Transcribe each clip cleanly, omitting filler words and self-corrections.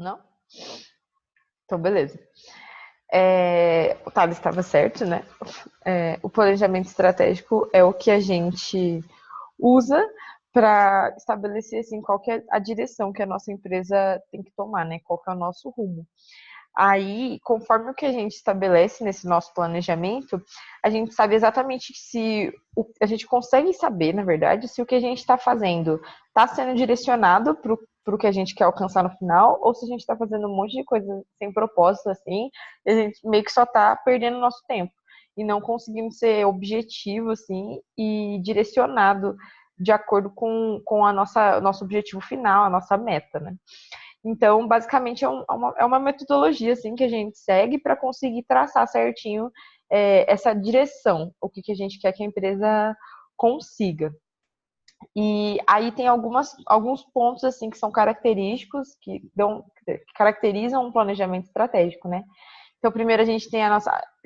Não? Então, beleza. O Thales estava certo, né? O planejamento estratégico é o que a gente usa para estabelecer assim, qual que é a direção que a nossa empresa tem que tomar, né? Qual que é o nosso rumo. Aí, conforme o que a gente estabelece nesse nosso planejamento, a gente sabe exatamente se a gente consegue saber, na verdade, se o que a gente está fazendo está sendo direcionado para o que a gente quer alcançar no final, ou se a gente está fazendo um monte de coisa sem propósito, assim, e a gente meio que só está perdendo nosso tempo e não conseguindo ser objetivo, assim, e direcionado de acordo com a nosso objetivo final, a nossa meta, né? Então, basicamente, é uma metodologia assim, que a gente segue para conseguir traçar certinho essa direção, o que a gente quer que a empresa consiga. E aí tem alguns pontos assim que são característicos, que caracterizam um planejamento estratégico, né? Então, primeiro a gente tem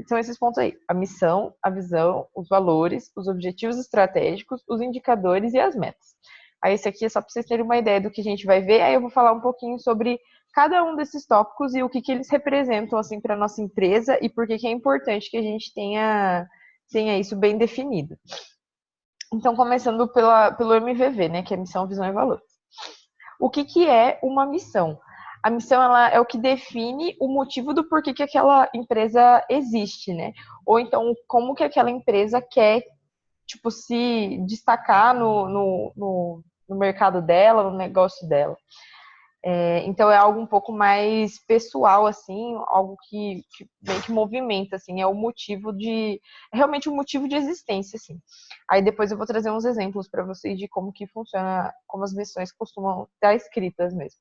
são esses pontos aí: a missão, a visão, os valores, os objetivos estratégicos, os indicadores e as metas. Aí esse aqui é só para vocês terem uma ideia do que a gente vai ver. Aí eu vou falar um pouquinho sobre cada um desses tópicos e o que eles representam assim para nossa empresa e por que é importante que a gente tenha isso bem definido. Então, começando pelo MVV, né, que é missão, visão e valores. O que é uma missão? A missão ela é o que define o motivo do porquê que aquela empresa existe, né? Ou então, como que aquela empresa quer, tipo, se destacar no mercado dela, no negócio dela. Então, é algo um pouco mais pessoal, assim, algo que meio que movimenta, assim, é realmente o motivo de existência, assim. Aí depois eu vou trazer uns exemplos para vocês de como que funciona, como as missões costumam estar escritas mesmo.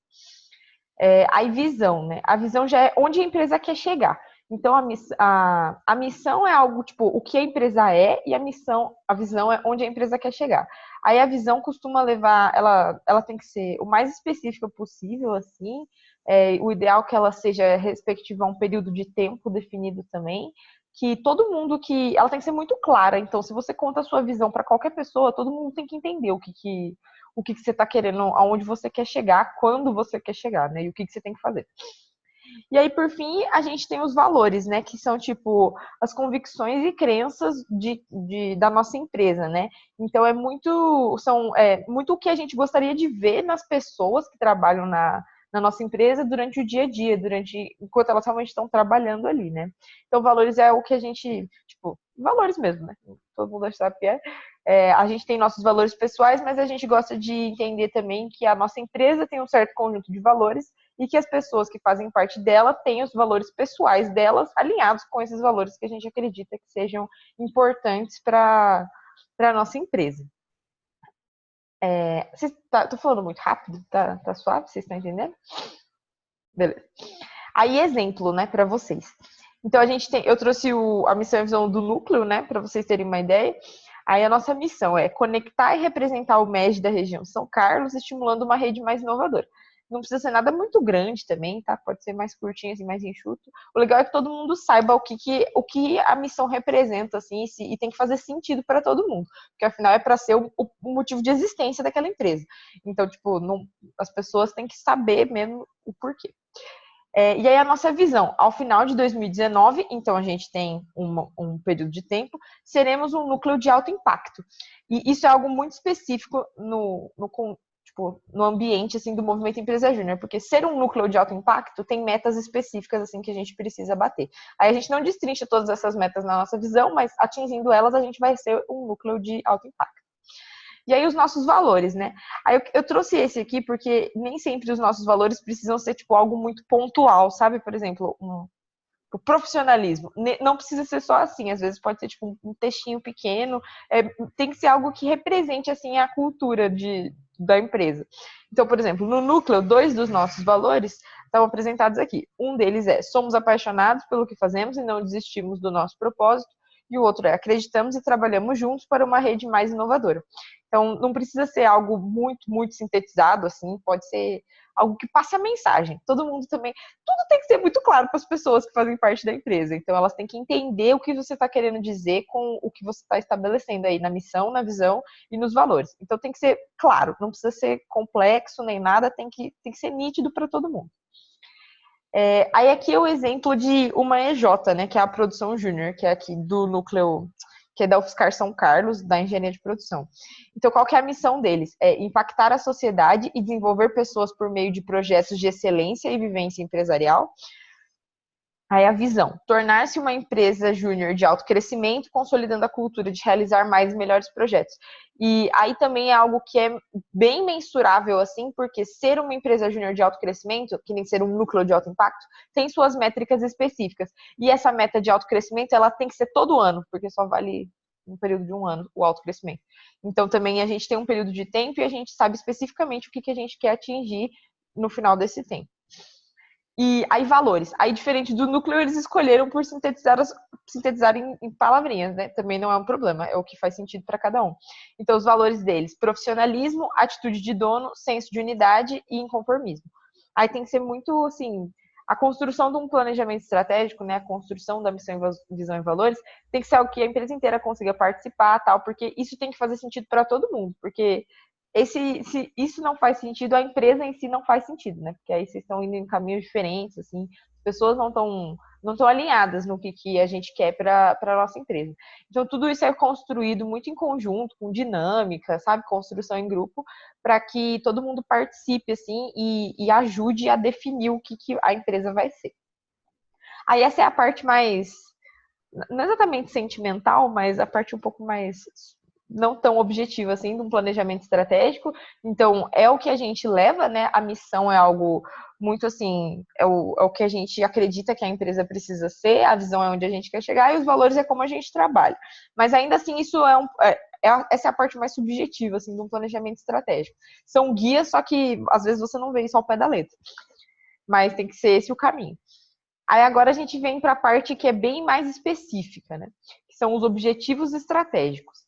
Aí visão, né? A visão já é onde a empresa quer chegar. Então a missão é algo tipo o que a empresa é e a visão é onde a empresa quer chegar. Aí a visão costuma levar, ela tem que ser o mais específica possível, assim. O ideal é que ela seja respectiva a um período de tempo definido também. Que todo mundo ela tem que ser muito clara. Então, se você conta a sua visão para qualquer pessoa, todo mundo tem que entender o que você está querendo, aonde você quer chegar, quando você quer chegar, né? E o que você tem que fazer. E aí, por fim, a gente tem os valores, né? Que são, tipo, as convicções e crenças da nossa empresa, né? Então, muito o que a gente gostaria de ver nas pessoas que trabalham na nossa empresa durante o dia a dia, enquanto elas realmente estão trabalhando ali, né? Então, valores é o que a gente, tipo, valores mesmo, né? Todo mundo sabe que a gente tem nossos valores pessoais, mas a gente gosta de entender também que a nossa empresa tem um certo conjunto de valores e que as pessoas que fazem parte dela têm os valores pessoais delas alinhados com esses valores que a gente acredita que sejam importantes para a nossa empresa. Tô falando muito rápido? Tá suave? Vocês estão entendendo? Beleza. Aí, exemplo, né, para vocês. Então, eu trouxe a missão e a visão do núcleo, né, para vocês terem uma ideia. Aí, a nossa missão é conectar e representar o MED da região São Carlos, estimulando uma rede mais inovadora. Não precisa ser nada muito grande também, tá? Pode ser mais curtinho, assim, mais enxuto. O legal é que todo mundo saiba o que a missão representa, assim, e tem que fazer sentido para todo mundo. Porque, afinal, é para ser o motivo de existência daquela empresa. Então, tipo, as pessoas têm que saber mesmo o porquê. E aí a nossa visão, ao final de 2019, então a gente tem um período de tempo, seremos um núcleo de alto impacto. E isso é algo muito específico no ambiente assim, do movimento Empresa Júnior, porque ser um núcleo de alto impacto tem metas específicas assim que a gente precisa bater. Aí a gente não destrincha todas essas metas na nossa visão, mas atingindo elas a gente vai ser um núcleo de alto impacto. E aí os nossos valores, né? Aí eu trouxe esse aqui porque nem sempre os nossos valores precisam ser tipo algo muito pontual, sabe? Por exemplo, o profissionalismo. Não precisa ser só assim, às vezes pode ser tipo um textinho pequeno, tem que ser algo que represente assim a cultura da empresa. Então, por exemplo, no núcleo, 2 dos nossos valores estão apresentados aqui. Um deles é: somos apaixonados pelo que fazemos e não desistimos do nosso propósito. E o outro é: acreditamos e trabalhamos juntos para uma rede mais inovadora. Então, não precisa ser algo muito, muito sintetizado, assim, pode ser algo que passe a mensagem. Todo mundo também. Tudo tem que ser muito claro para as pessoas que fazem parte da empresa. Então, elas têm que entender o que você está querendo dizer com o que você está estabelecendo aí na missão, na visão e nos valores. Então, tem que ser claro, não precisa ser complexo nem nada, tem que ser nítido para todo mundo. Aí aqui é o exemplo de uma EJ, né, que é a produção júnior, que é aqui do núcleo, que é da UFSCar São Carlos, da engenharia de produção. Então, qual que é a missão deles? É impactar a sociedade e desenvolver pessoas por meio de projetos de excelência e vivência empresarial. Aí a visão, tornar-se uma empresa júnior de alto crescimento, consolidando a cultura de realizar mais e melhores projetos. E aí também é algo que é bem mensurável, assim, porque ser uma empresa júnior de alto crescimento, que nem ser um núcleo de alto impacto, tem suas métricas específicas. E essa meta de alto crescimento, ela tem que ser todo ano, porque só vale um período de um ano o alto crescimento. Então também a gente tem um período de tempo e a gente sabe especificamente o que a gente quer atingir no final desse tempo. E aí, valores. Aí, diferente do núcleo, eles escolheram por sintetizar em palavrinhas, né? Também não é um problema, é o que faz sentido para cada um. Então, os valores deles: profissionalismo, atitude de dono, senso de unidade e inconformismo. Aí tem que ser muito, assim, a construção de um planejamento estratégico, né? A construção da missão, visão e valores, tem que ser algo que a empresa inteira consiga participar, tal, porque isso tem que fazer sentido para todo mundo, porque se isso não faz sentido, a empresa em si não faz sentido, né? Porque aí vocês estão indo em caminhos diferentes, assim, as pessoas não estão alinhadas no que a gente quer para a nossa empresa. Então, tudo isso é construído muito em conjunto, com dinâmica, sabe? Construção em grupo, para que todo mundo participe, assim, e ajude a definir o que a empresa vai ser. Aí essa é a parte mais, não exatamente sentimental, mas a parte um pouco mais não tão objetiva assim de um planejamento estratégico. Então é o que a gente leva, né? A missão é algo muito assim, é o que a gente acredita que a empresa precisa ser, a visão é onde a gente quer chegar e os valores é como a gente trabalha. Mas ainda assim isso essa é a parte mais subjetiva assim de um planejamento estratégico. São guias, só que às vezes você não vê isso ao pé da letra. Mas tem que ser esse o caminho. Aí agora a gente vem para a parte que é bem mais específica, né? Que são os objetivos estratégicos.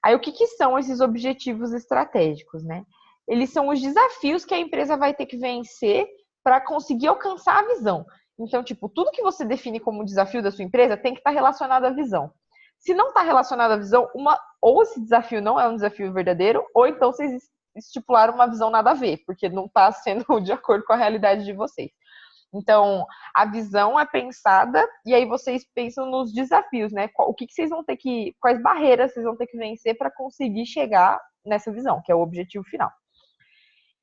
Aí o que são esses objetivos estratégicos, né? Eles são os desafios que a empresa vai ter que vencer para conseguir alcançar a visão. Então, tipo, tudo que você define como desafio da sua empresa tem que estar relacionado à visão. Se não está relacionado à visão, ou esse desafio não é um desafio verdadeiro, ou então vocês estipularam uma visão nada a ver, porque não está sendo de acordo com a realidade de vocês. Então, a visão é pensada e aí vocês pensam nos desafios, né? O que vocês vão ter que, quais barreiras vocês vão ter que vencer para conseguir chegar nessa visão, que é o objetivo final.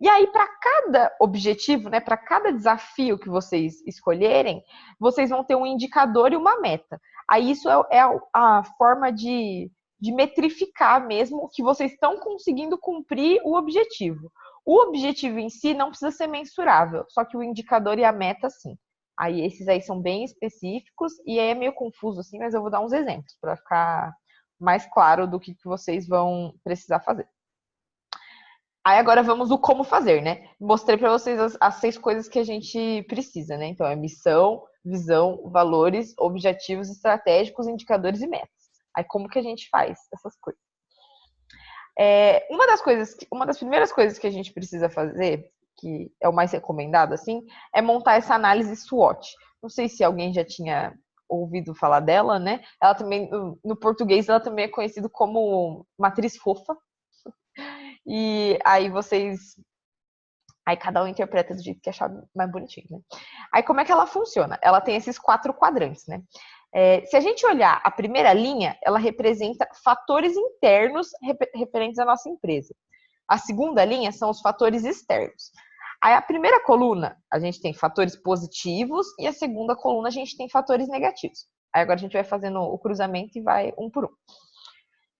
E aí, para cada objetivo, né, para cada desafio que vocês escolherem, vocês vão ter um indicador e uma meta. Aí isso é a forma de metrificar mesmo que vocês estão conseguindo cumprir o objetivo. O objetivo em si não precisa ser mensurável, só que o indicador e a meta, sim. Aí esses aí são bem específicos e aí é meio confuso, assim, mas eu vou dar uns exemplos para ficar mais claro do que vocês vão precisar fazer. Aí agora vamos no como fazer, né? Mostrei para vocês as 6 coisas que a gente precisa, né? Então é missão, visão, valores, objetivos estratégicos, indicadores e metas. Aí como que a gente faz essas coisas? Uma das primeiras coisas que a gente precisa fazer, que é o mais recomendado, assim, é montar essa análise SWOT. Não sei se alguém já tinha ouvido falar dela, né? Ela também, no português, ela também é conhecida como matriz fofa. E aí aí cada um interpreta do jeito que achar mais bonitinho, né? Aí como é que ela funciona? Ela tem esses 4 quadrantes, né? Se a gente olhar a primeira linha, ela representa fatores internos referentes à nossa empresa. A segunda linha são os fatores externos. Aí a primeira coluna, a gente tem fatores positivos e a segunda coluna a gente tem fatores negativos. Aí agora a gente vai fazendo o cruzamento e vai um por um.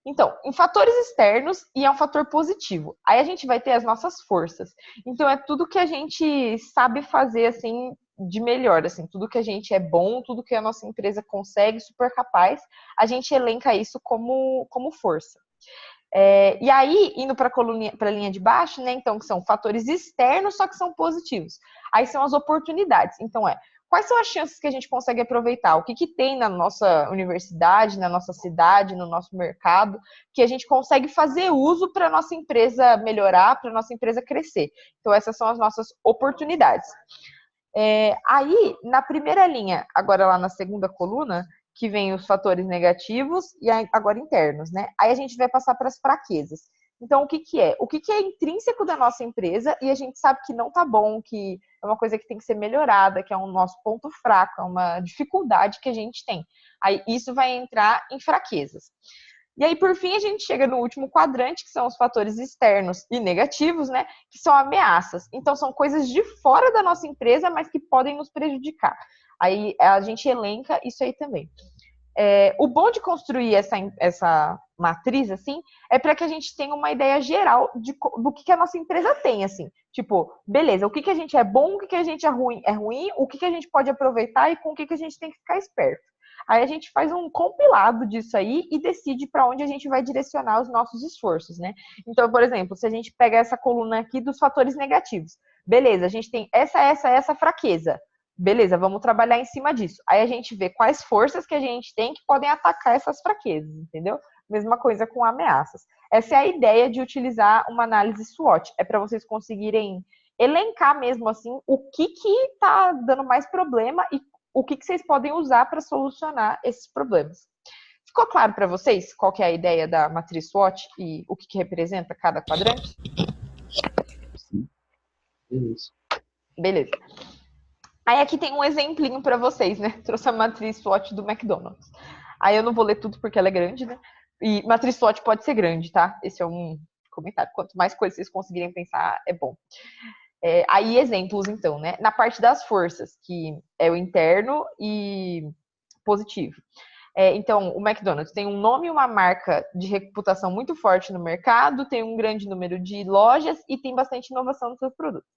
Então, em fatores externos, e é um fator positivo. Aí a gente vai ter as nossas forças. Então, é tudo que a gente sabe fazer, assim, de melhor, assim, tudo que a gente é bom, tudo que a nossa empresa consegue, super capaz, a gente elenca isso como força. E aí, indo para a linha de baixo, né? Então, que são fatores externos, só que são positivos. Aí são as oportunidades. Então, quais são as chances que a gente consegue aproveitar? O que tem na nossa universidade, na nossa cidade, no nosso mercado, que a gente consegue fazer uso para a nossa empresa melhorar, para a nossa empresa crescer? Então, essas são as nossas oportunidades. Aí, na primeira linha, agora lá na segunda coluna, que vem os fatores negativos e agora internos, né? Aí a gente vai passar para as fraquezas. Então, o que que é? O que que é intrínseco da nossa empresa e a gente sabe que não tá bom, que é uma coisa que tem que ser melhorada, que é um nosso ponto fraco, é uma dificuldade que a gente tem. Aí isso vai entrar em fraquezas. E aí, por fim, a gente chega no último quadrante, que são os fatores externos e negativos, né? Que são ameaças. Então, são coisas de fora da nossa empresa, mas que podem nos prejudicar. Aí a gente elenca isso aí também. O bom de construir essa matriz, assim, é para que a gente tenha uma ideia geral do que a nossa empresa tem, assim. Tipo, beleza, o que a gente é bom, o que a gente é ruim, o que a gente pode aproveitar e com o que a gente tem que ficar esperto. Aí a gente faz um compilado disso aí e decide para onde a gente vai direcionar os nossos esforços, né? Então, por exemplo, se a gente pega essa coluna aqui dos fatores negativos, beleza, a gente tem essa fraqueza. Beleza, vamos trabalhar em cima disso. Aí a gente vê quais forças que a gente tem que podem atacar essas fraquezas, entendeu? Mesma coisa com ameaças. Essa é a ideia de utilizar uma análise SWOT. É para vocês conseguirem elencar mesmo assim o que está dando mais problema e o que vocês podem usar para solucionar esses problemas. Ficou claro para vocês qual que é a ideia da matriz SWOT e o que representa cada quadrante? Sim, é isso. Beleza. Aí aqui tem um exemplinho para vocês, né? Trouxe a matriz SWOT do McDonald's. Aí eu não vou ler tudo porque ela é grande, né? E matriz SWOT pode ser grande, tá? Esse é um comentário. Quanto mais coisas vocês conseguirem pensar, é bom. Aí exemplos, então, né? Na parte das forças, que é o interno e positivo. Então, o McDonald's tem um nome e uma marca de reputação muito forte no mercado, tem um grande número de lojas e tem bastante inovação nos seus produtos.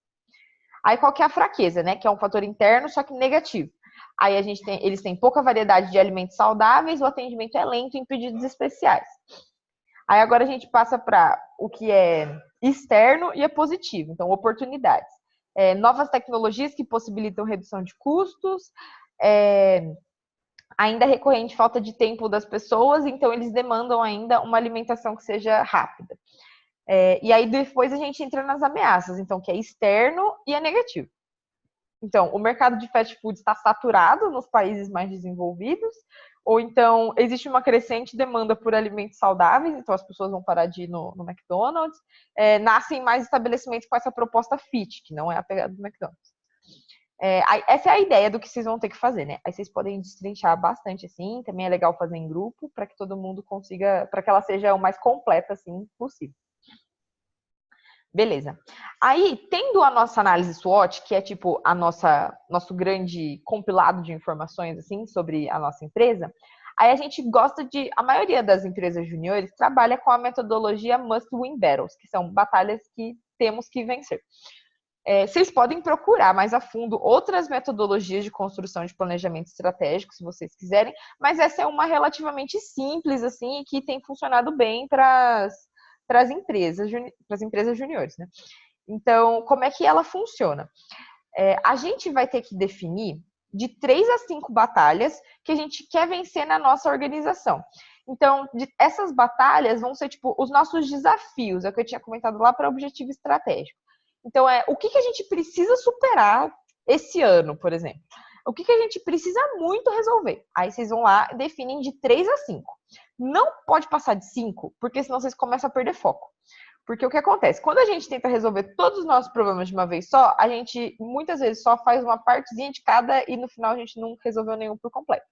Aí qual que é a fraqueza, né? Que é um fator interno, só que negativo. Aí eles têm pouca variedade de alimentos saudáveis, o atendimento é lento em pedidos especiais. Aí agora a gente passa para o que é externo e é positivo, então oportunidades. Novas tecnologias que possibilitam redução de custos, ainda é recorrente falta de tempo das pessoas, então eles demandam ainda uma alimentação que seja rápida. E aí depois a gente entra nas ameaças, então, que é externo e é negativo. Então, o mercado de fast food está saturado nos países mais desenvolvidos, ou então existe uma crescente demanda por alimentos saudáveis, então as pessoas vão parar de ir no McDonald's. Nascem mais estabelecimentos com essa proposta fit, que não é a pegada do McDonald's. Essa é a ideia do que vocês vão ter que fazer, né? Aí vocês podem destrinchar bastante assim, também é legal fazer em grupo, para que todo mundo consiga, para que ela seja o mais completa assim possível. Beleza. Aí, tendo a nossa análise SWOT, que é tipo nosso grande compilado de informações assim sobre a nossa empresa, aí a gente gosta a maioria das empresas juniores trabalha com a metodologia Must Win Battles, que são batalhas que temos que vencer. Vocês podem procurar mais a fundo outras metodologias de construção de planejamento estratégico, se vocês quiserem, mas essa é uma relativamente simples assim e que tem funcionado bem para as empresas juniores, né? Então, como é que ela funciona? A gente vai ter que definir de 3 a 5 batalhas que a gente quer vencer na nossa organização. Então, essas batalhas vão ser tipo os nossos desafios, é o que eu tinha comentado lá para o objetivo estratégico. Então, o que a gente precisa superar esse ano, por exemplo? O que a gente precisa muito resolver? Aí vocês vão lá e definem de 3 a 5. Não pode passar de 5, porque senão vocês começam a perder foco. Porque o que acontece? Quando a gente tenta resolver todos os nossos problemas de uma vez só, a gente muitas vezes só faz uma partezinha de cada e no final a gente não resolveu nenhum por completo.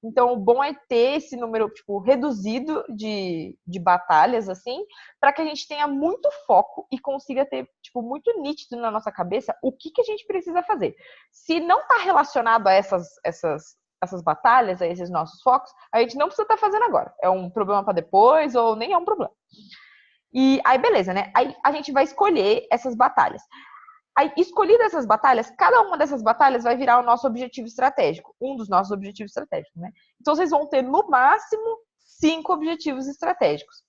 Então, o bom é ter esse número, tipo, reduzido de batalhas, assim, para que a gente tenha muito foco e consiga ter, tipo, muito nítido na nossa cabeça o que a gente precisa fazer. Se não está relacionado a essas batalhas, a esses nossos focos, a gente não precisa estar fazendo agora. É um problema para depois ou nem é um problema. E aí, beleza, né? Aí a gente vai escolher essas batalhas. Aí, escolhidas essas batalhas, cada uma dessas batalhas vai virar o nosso objetivo estratégico, um dos nossos objetivos estratégicos, né? Então, vocês vão ter, no máximo, 5 objetivos estratégicos.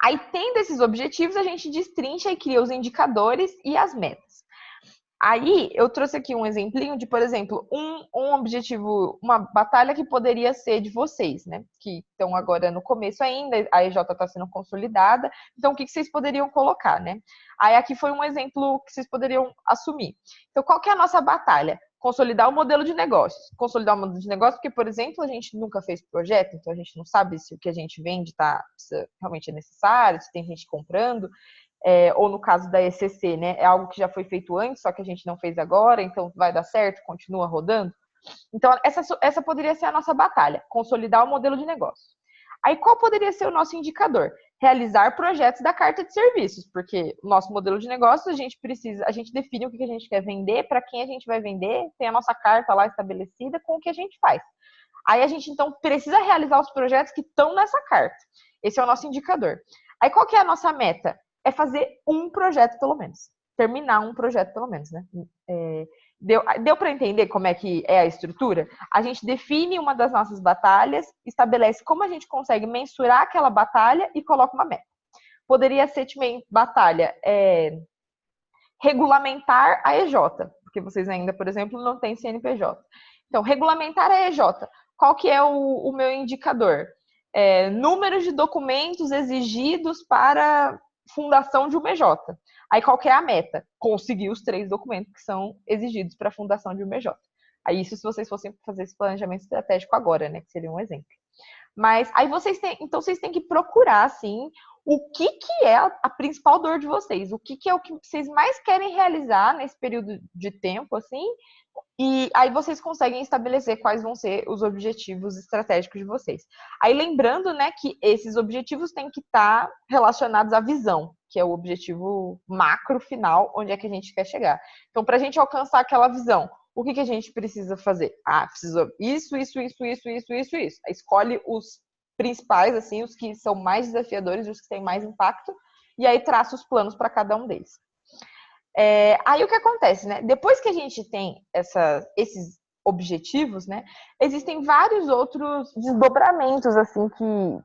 Aí, tendo esses objetivos, a gente destrincha e cria os indicadores e as metas. Aí, eu trouxe aqui um exemplinho de, por exemplo, um objetivo, uma batalha que poderia ser de vocês, né? Que estão agora no começo ainda, a EJ está sendo consolidada. Então, o que vocês poderiam colocar, né? Aí, aqui foi um exemplo que vocês poderiam assumir. Então, qual que é a nossa batalha? consolidar o modelo de negócios. Consolidar o modelo de negócio porque, por exemplo, a gente nunca fez projeto, então a gente não sabe se o que a gente vende realmente é necessário, se tem gente comprando, ou no caso da ECC, né, é algo que já foi feito antes, só que a gente não fez agora, então vai dar certo, continua rodando. Então, essa poderia ser a nossa batalha, consolidar o modelo de negócio. Aí, qual poderia ser o nosso indicador? Realizar projetos da carta de serviços, porque o nosso modelo de negócio, a gente define o que a gente quer vender, para quem a gente vai vender, tem a nossa carta lá estabelecida com o que a gente faz. Aí a gente, então, precisa realizar os projetos que estão nessa carta. Esse é o nosso indicador. Aí, qual que é a nossa meta? É fazer um projeto, pelo menos. Terminar um projeto, pelo menos, né? Deu para entender como é que é a estrutura? A gente define uma das nossas batalhas, estabelece como a gente consegue mensurar aquela batalha e coloca uma meta. Poderia ser também batalha regulamentar a EJ, porque vocês ainda, por exemplo, não têm CNPJ. Então, regulamentar a EJ. Qual que é o meu indicador? Número de documentos exigidos para fundação de uma EJ. Aí, qual que é a meta? Conseguir os 3 documentos que são exigidos para a fundação de uma EJ. Aí, isso se vocês fossem fazer esse planejamento estratégico agora, né? Que seria um exemplo. Mas aí vocês têm que procurar, assim, o que é a principal dor de vocês, o que é o que vocês mais querem realizar nesse período de tempo, assim, e aí vocês conseguem estabelecer quais vão ser os objetivos estratégicos de vocês. Aí lembrando, né, que esses objetivos têm que estar relacionados à visão, que é o objetivo macro final, onde é que a gente quer chegar. Então, para a gente alcançar aquela visão, o que a gente precisa fazer? Precisa isso. Aí escolhe os principais, assim, os que são mais desafiadores, os que têm mais impacto, e aí traça os planos para cada um deles. Aí o que acontece, né? Depois que a gente tem esses objetivos, né? Existem vários outros desdobramentos, assim,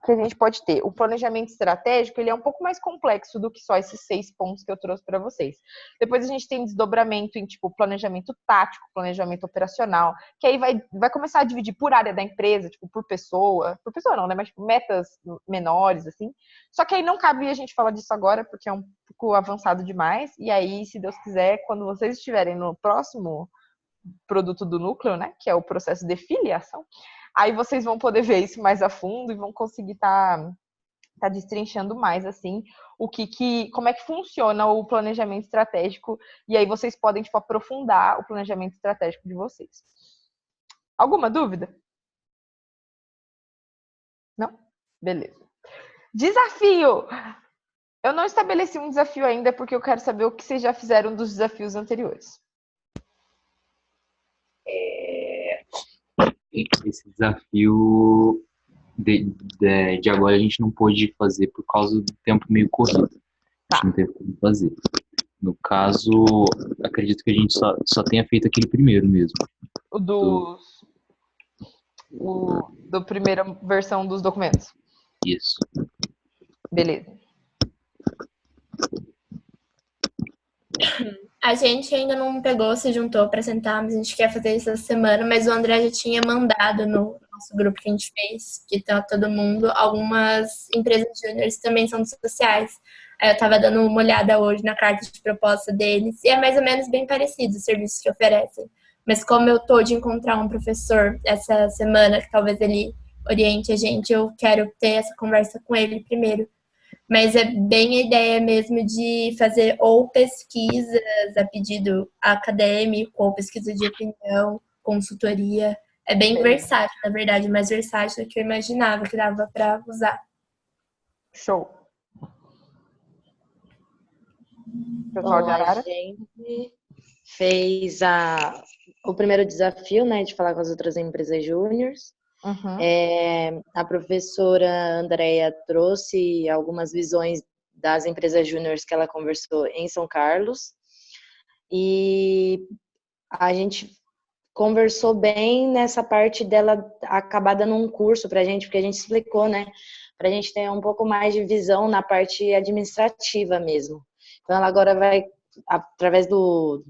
que a gente pode ter. O planejamento estratégico, ele é um pouco mais complexo do que só esses 6 pontos que eu trouxe para vocês. Depois a gente tem desdobramento em, tipo, planejamento tático, planejamento operacional, que aí vai começar a dividir por área da empresa, tipo, por pessoa não, né? Mas, tipo, metas menores, assim. Só que aí não cabe a gente falar disso agora, porque é um pouco avançado demais. E aí, se Deus quiser, quando vocês estiverem no próximo produto do núcleo, né, que é o processo de filiação, aí vocês vão poder ver isso mais a fundo e vão conseguir tá destrinchando mais, assim, como é que funciona o planejamento estratégico, e aí vocês podem, tipo, aprofundar o planejamento estratégico de vocês. Alguma dúvida? Não? Beleza. Desafio! Eu não estabeleci um desafio ainda, porque eu quero saber o que vocês já fizeram dos desafios anteriores. Esse desafio de agora a gente não pôde fazer por causa do tempo meio corrido. A gente não teve como fazer. No caso, acredito que a gente só tenha feito aquele primeiro mesmo. Do primeira versão dos documentos. Isso. Beleza. A gente ainda não pegou, se juntou para sentar, mas a gente quer fazer isso essa semana. Mas o André já tinha mandado no nosso grupo que a gente fez, que tá todo mundo, algumas empresas júniores também são sociais. Aí eu tava dando uma olhada hoje na carta de proposta deles, e é mais ou menos bem parecido os serviços que oferecem. Mas como eu tô de encontrar um professor essa semana, que talvez ele oriente a gente, eu quero ter essa conversa com ele primeiro. Mas é bem a ideia mesmo de fazer ou pesquisas a pedido acadêmico, ou pesquisa de opinião, consultoria. É bem versátil, na verdade, mais versátil do que eu imaginava que dava para usar. Show. Pessoal, a gente fez o primeiro desafio, né, de falar com as outras empresas júniores. Uhum. A professora Andrea trouxe algumas visões das empresas júniores que ela conversou em São Carlos, e a gente conversou bem nessa parte dela acabar dando um curso pra gente, porque a gente explicou, né, pra gente ter um pouco mais de visão na parte administrativa mesmo. Então ela agora vai, através do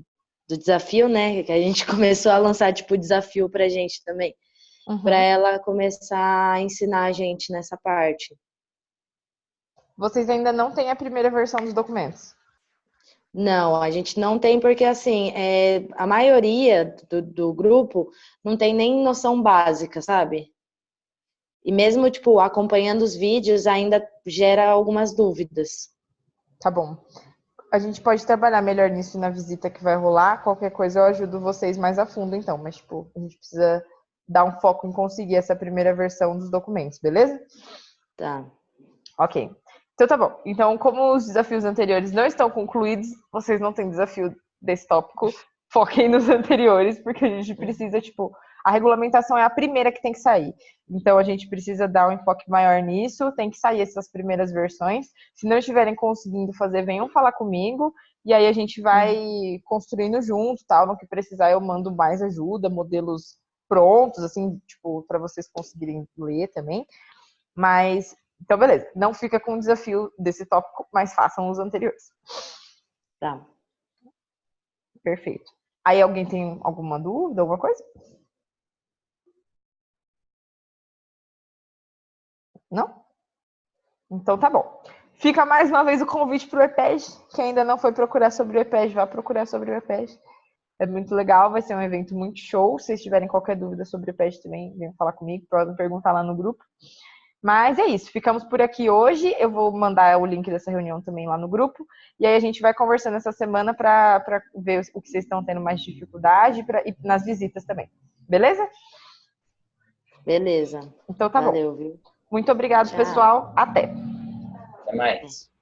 desafio, né, que a gente começou a lançar, tipo, desafio pra gente também, para ela começar a ensinar a gente nessa parte. Vocês ainda não têm a primeira versão dos documentos? Não, a gente não tem, porque assim, a maioria do grupo não tem nem noção básica, sabe? E mesmo, tipo, acompanhando os vídeos, ainda gera algumas dúvidas. Tá bom. A gente pode trabalhar melhor nisso na visita que vai rolar. Qualquer coisa eu ajudo vocês mais a fundo, então. Mas, tipo, a gente precisa dar um foco em conseguir essa primeira versão dos documentos, beleza? Tá. Ok. Então tá bom. Então, como os desafios anteriores não estão concluídos, vocês não têm desafio desse tópico, foquem nos anteriores, porque a gente precisa, tipo, a regulamentação é a primeira que tem que sair. Então, a gente precisa dar um enfoque maior nisso, tem que sair essas primeiras versões. Se não estiverem conseguindo fazer, venham falar comigo, e aí a gente vai construindo junto, tal. No que precisar, eu mando mais ajuda, modelos prontos, assim, tipo, para vocês conseguirem ler também. Mas então, beleza. Não fica com o desafio desse tópico, mas façam os anteriores. Tá. Perfeito. Aí alguém tem alguma dúvida, alguma coisa? Não? Então tá bom. Fica mais uma vez o convite para o EPEG. Quem ainda não foi procurar sobre o EPEG, vá procurar sobre o EPEG. É muito legal, vai ser um evento muito show. Se vocês tiverem qualquer dúvida sobre o EPEG também, venham falar comigo, podem perguntar lá no grupo. Mas é isso, ficamos por aqui hoje. Eu vou mandar o link dessa reunião também lá no grupo. E aí a gente vai conversando essa semana para ver o que vocês estão tendo mais dificuldade e nas visitas também. Beleza? Beleza. Então tá Valeu, bom. viu? Muito obrigado, Tchau. pessoal. Até. Até mais.